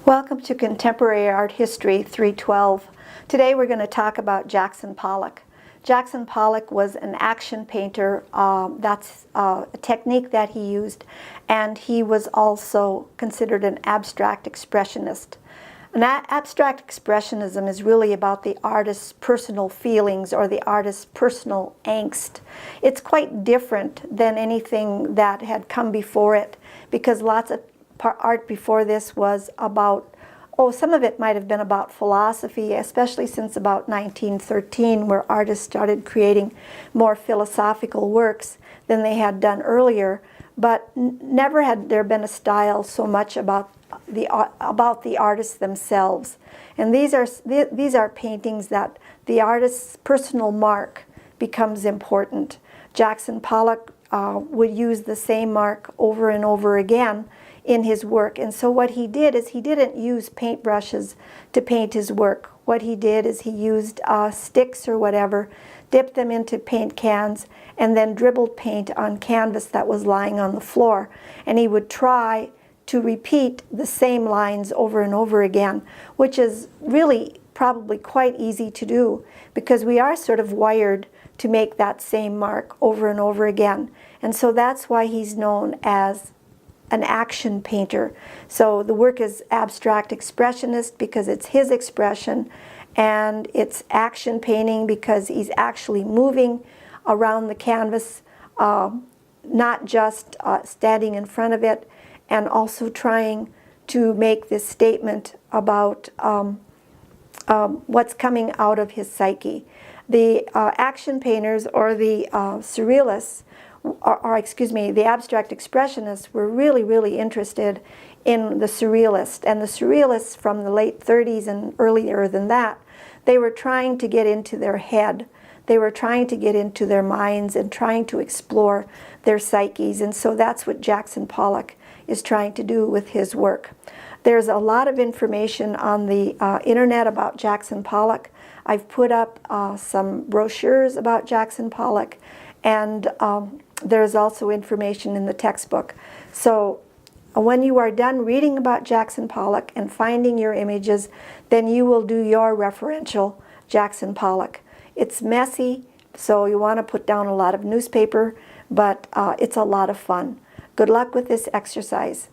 Welcome to Contemporary Art History 312. Today we're going to talk about Jackson Pollock. Jackson Pollock was an action painter. That's a technique that he used, and he was also considered an abstract expressionist. Abstract expressionism is really about the artist's personal feelings or the artist's personal angst. It's quite different than anything that had come before it, because lots of art before this was about, some of it might have been about philosophy, especially since about 1913, where artists started creating more philosophical works than they had done earlier. But never had there been a style so much about the artists themselves. And these are paintings that the artist's personal mark becomes important. Jackson Pollock would use the same mark over and over again in his work. And so what he did is he didn't use paintbrushes to paint his work. What he did is he used sticks or whatever, dipped them into paint cans, and then dribbled paint on canvas that was lying on the floor. And he would try to repeat the same lines over and over again, which is really probably quite easy to do, because we are sort of wired to make that same mark over and over again. And so that's why he's known as an action painter. So the work is abstract expressionist because it's his expression, and it's action painting because he's actually moving around the canvas, not just standing in front of it, and also trying to make this statement about what's coming out of his psyche. The action painters, or the surrealists, the abstract expressionists, were really interested in the surrealists. And the surrealists from the late 30s and earlier than that, they were trying to get into their head. They were trying to get into their minds and trying to explore their psyches. And so that's what Jackson Pollock is trying to do with his work. There's a lot of information on the internet about Jackson Pollock. I've put up some brochures about Jackson Pollock, and there's also information in the textbook. So when you are done reading about Jackson Pollock and finding your images, then you will do your referential Jackson Pollock. It's messy, so you want to put down a lot of newspaper, but it's a lot of fun. Good luck with this exercise.